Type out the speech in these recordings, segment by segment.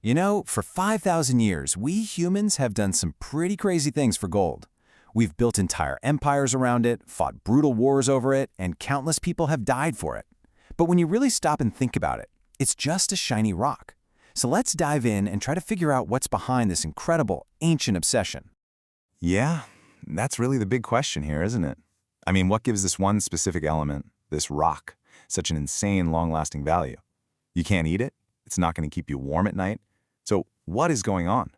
You know, for 5,000 years, we humans have done some pretty crazy things for gold. We've built entire empires around it, fought brutal wars over it, and countless people have died for it. But when you really stop and think about it, it's just a shiny rock. So let's dive in and try to figure out what's behind this incredible, ancient obsession. Yeah, that's really the big question here, isn't it? I mean, what gives this one specific element, this rock, such an insane, long-lasting value? You can't eat it. It's not going to keep you warm at night. So what is going on?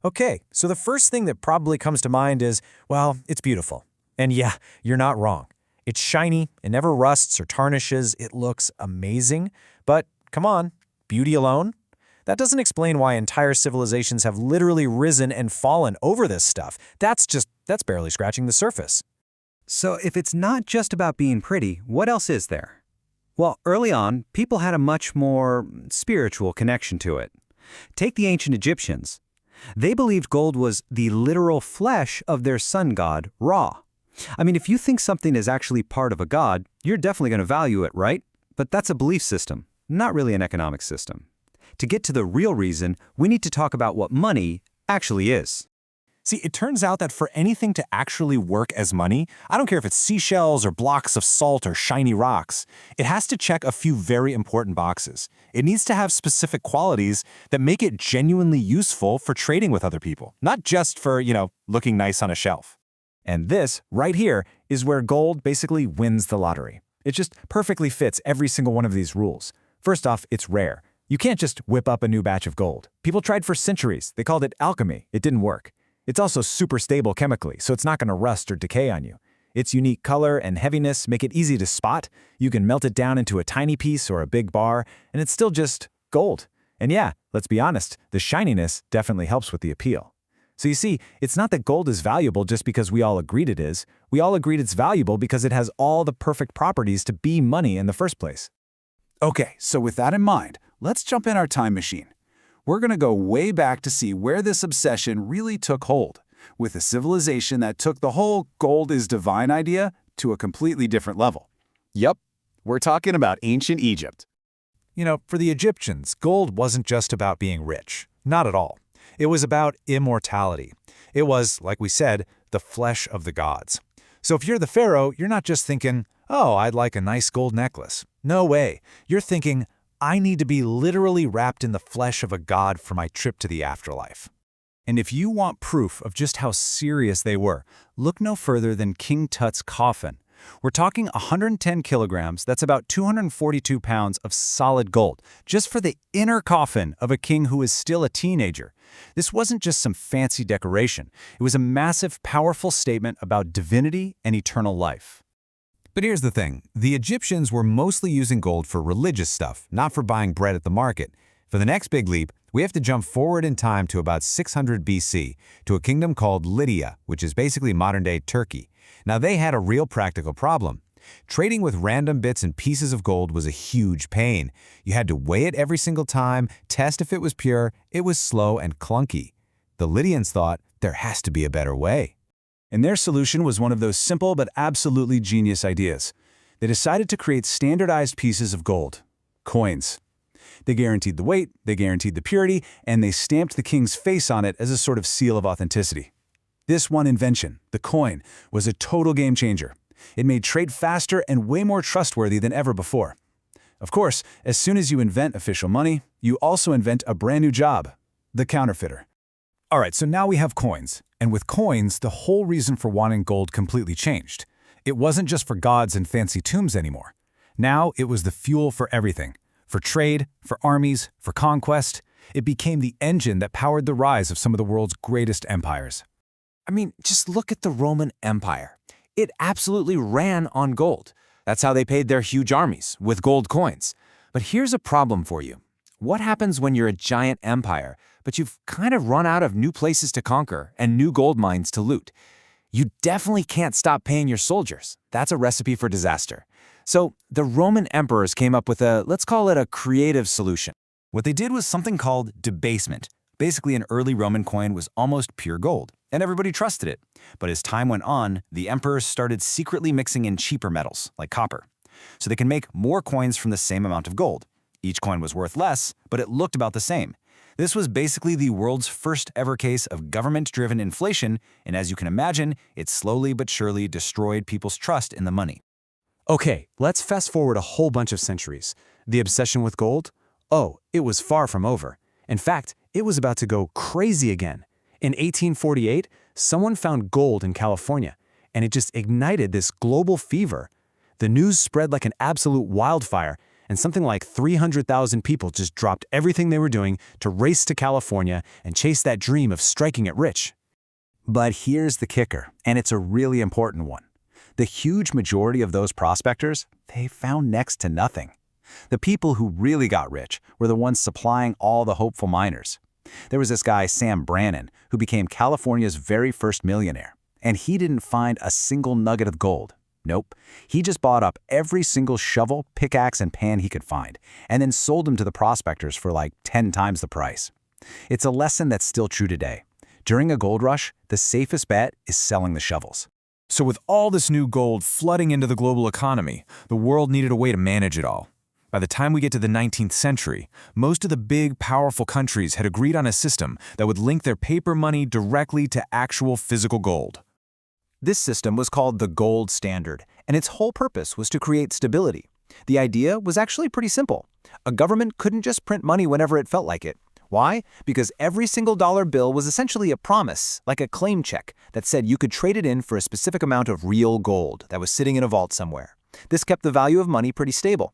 Okay, so the first thing that probably comes to mind is, well, it's beautiful. And yeah, you're not wrong. It's shiny, it never rusts or tarnishes, it looks amazing. But come on, beauty alone? That doesn't explain why entire civilizations have literally risen and fallen over this stuff. That's barely scratching the surface. So if it's not just about being pretty, what else is there? Well, early on, people had a much more spiritual connection to it. Take the ancient Egyptians. They believed gold was the literal flesh of their sun god, Ra. I mean, if you think something is actually part of a god, you're definitely going to value it, right? But that's a belief system, not really an economic system. To get to the real reason, we need to talk about what money actually is. See, it turns out that for anything to actually work as money, I don't care if it's seashells or blocks of salt or shiny rocks, it has to check a few very important boxes. It needs to have specific qualities that make it genuinely useful for trading with other people, not just for, looking nice on a shelf. And this, right here, is where gold basically wins the lottery. It just perfectly fits every single one of these rules. First off, it's rare. You can't just whip up a new batch of gold. People tried for centuries. They called it alchemy. It didn't work. It's also super stable chemically, so it's not going to rust or decay on you. Its unique color and heaviness make it easy to spot. You can melt it down into a tiny piece or a big bar, and it's still just gold. And yeah, let's be honest, the shininess definitely helps with the appeal. So you see, it's not that gold is valuable just because we all agreed it is. We all agreed it's valuable because it has all the perfect properties to be money in the first place. Okay, so with that in mind, let's jump in our time machine. We're going to go way back to see where this obsession really took hold, with a civilization that took the whole gold is divine idea to a completely different level. Yep, we're talking about ancient Egypt. For the Egyptians, gold wasn't just about being rich. Not at all. It was about immortality. It was, like we said, the flesh of the gods. So if you're the pharaoh, you're not just thinking, oh, I'd like a nice gold necklace. No way. You're thinking, I need to be literally wrapped in the flesh of a god for my trip to the afterlife. And if you want proof of just how serious they were, look no further than King Tut's coffin. We're talking 110 kilograms, that's about 242 pounds of solid gold, just for the inner coffin of a king who is still a teenager. This wasn't just some fancy decoration. It was a massive, powerful statement about divinity and eternal life. But here's the thing. The Egyptians were mostly using gold for religious stuff, not for buying bread at the market. For the next big leap, we have to jump forward in time to about 600 BC, to a kingdom called Lydia, which is basically modern-day Turkey. Now, they had a real practical problem. Trading with random bits and pieces of gold was a huge pain. You had to weigh it every single time, test if it was pure. It was slow and clunky. The Lydians thought there has to be a better way. And their solution was one of those simple but absolutely genius ideas. They decided to create standardized pieces of gold, coins. They guaranteed the weight, they guaranteed the purity, and they stamped the king's face on it as a sort of seal of authenticity. This one invention, the coin, was a total game changer. It made trade faster and way more trustworthy than ever before. Of course, as soon as you invent official money, you also invent a brand new job, the counterfeiter. All right, so now we have coins. And with coins, the whole reason for wanting gold completely changed. It wasn't just for gods and fancy tombs anymore. Now it was the fuel for everything. For trade, for armies, for conquest. It became the engine that powered the rise of some of the world's greatest empires. I mean, just look at the Roman Empire. It absolutely ran on gold. That's how they paid their huge armies, with gold coins. But here's a problem for you. What happens when you're a giant empire, but you've kind of run out of new places to conquer and new gold mines to loot? You definitely can't stop paying your soldiers. That's a recipe for disaster. So the Roman emperors came up with let's call it a creative solution. What they did was something called debasement. Basically, an early Roman coin was almost pure gold, and everybody trusted it. But as time went on, the emperors started secretly mixing in cheaper metals, like copper, so they can make more coins from the same amount of gold. Each coin was worth less, but it looked about the same. This was basically the world's first ever case of government-driven inflation, and as you can imagine, it slowly but surely destroyed people's trust in the money. Okay, let's fast forward a whole bunch of centuries. The obsession with gold? Oh, it was far from over. In fact, it was about to go crazy again. In 1848, someone found gold in California, and it just ignited this global fever. The news spread like an absolute wildfire, and something like 300,000 people just dropped everything they were doing to race to California and chase that dream of striking it rich. But here's the kicker, and it's a really important one. The huge majority of those prospectors, they found next to nothing. The people who really got rich were the ones supplying all the hopeful miners. There was this guy, Sam Brannan, who became California's very first millionaire, and he didn't find a single nugget of gold. Nope. He just bought up every single shovel, pickaxe, and pan he could find, and then sold them to the prospectors for like 10 times the price. It's a lesson that's still true today. During a gold rush, the safest bet is selling the shovels. So with all this new gold flooding into the global economy, the world needed a way to manage it all. By the time we get to the 19th century, most of the big, powerful countries had agreed on a system that would link their paper money directly to actual physical gold. This system was called the gold standard, and its whole purpose was to create stability. The idea was actually pretty simple. A government couldn't just print money whenever it felt like it. Why? Because every single dollar bill was essentially a promise, like a claim check, that said you could trade it in for a specific amount of real gold that was sitting in a vault somewhere. This kept the value of money pretty stable.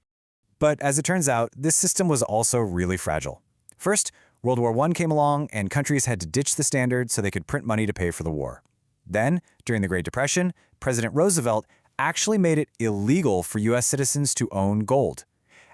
But as it turns out, this system was also really fragile. First, World War I came along, and countries had to ditch the standard so they could print money to pay for the war. Then, during the Great Depression, President Roosevelt actually made it illegal for U.S. citizens to own gold.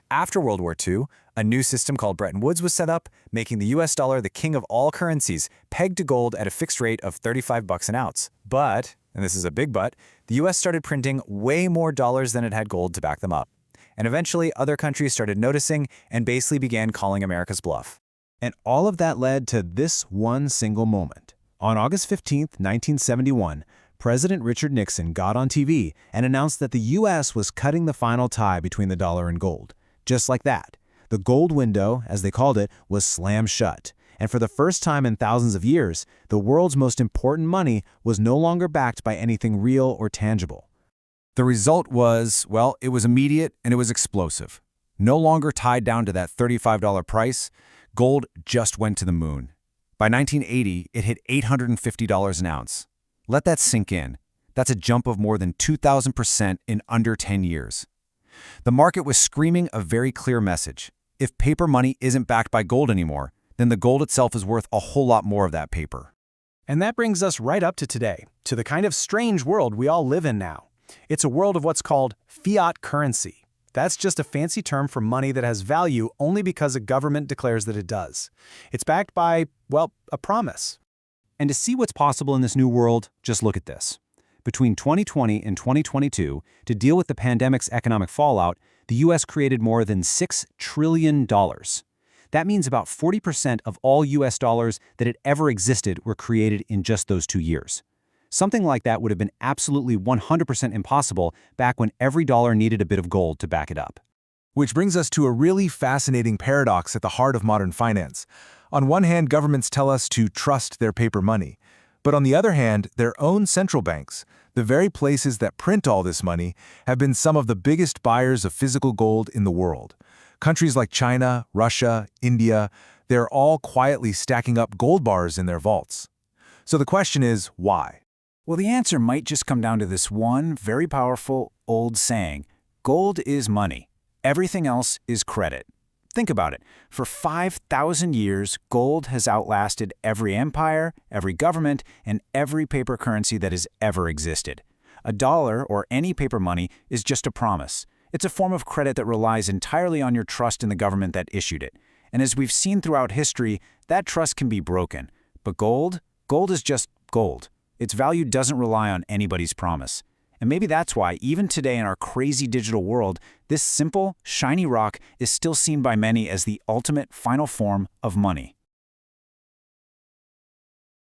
After World War II, a new system called Bretton Woods was set up, making the U.S. dollar the king of all currencies, pegged to gold at a fixed rate of $35 an ounce. But, and this is a big but, the U.S. started printing way more dollars than it had gold to back them up. And eventually, other countries started noticing and basically began calling America's bluff. And all of that led to this one single moment. On August 15, 1971, President Richard Nixon got on TV and announced that the U.S. was cutting the final tie between the dollar and gold. Just like that. The gold window, as they called it, was slammed shut. And for the first time in thousands of years, the world's most important money was no longer backed by anything real or tangible. The result was, well, it was immediate and it was explosive. No longer tied down to that $35 price, gold just went to the moon. By 1980, it hit $850 an ounce. Let that sink in. That's a jump of more than 2,000% in under 10 years. The market was screaming a very clear message. If paper money isn't backed by gold anymore, then the gold itself is worth a whole lot more of that paper. And that brings us right up to today, to the kind of strange world we all live in now. It's a world of what's called fiat currency. That's just a fancy term for money that has value only because a government declares that it does. It's backed by, well, a promise. And to see what's possible in this new world, just look at this. Between 2020 and 2022, to deal with the pandemic's economic fallout, the U.S. created more than $6 trillion. That means about 40% of all U.S. dollars that had ever existed were created in just those 2 years. Something like that would have been absolutely 100% impossible back when every dollar needed a bit of gold to back it up. Which brings us to a really fascinating paradox at the heart of modern finance. On one hand, governments tell us to trust their paper money. But on the other hand, their own central banks, the very places that print all this money, have been some of the biggest buyers of physical gold in the world. Countries like China, Russia, India, they're all quietly stacking up gold bars in their vaults. So the question is, why? Well, the answer might just come down to this one very powerful old saying: gold is money. Everything else is credit. Think about it. For 5,000 years, gold has outlasted every empire, every government, and every paper currency that has ever existed. A dollar, or any paper money, is just a promise. It's a form of credit that relies entirely on your trust in the government that issued it. And as we've seen throughout history, that trust can be broken. But gold is just gold. Its value doesn't rely on anybody's promise. And maybe that's why, even today in our crazy digital world, this simple, shiny rock is still seen by many as the ultimate final form of money.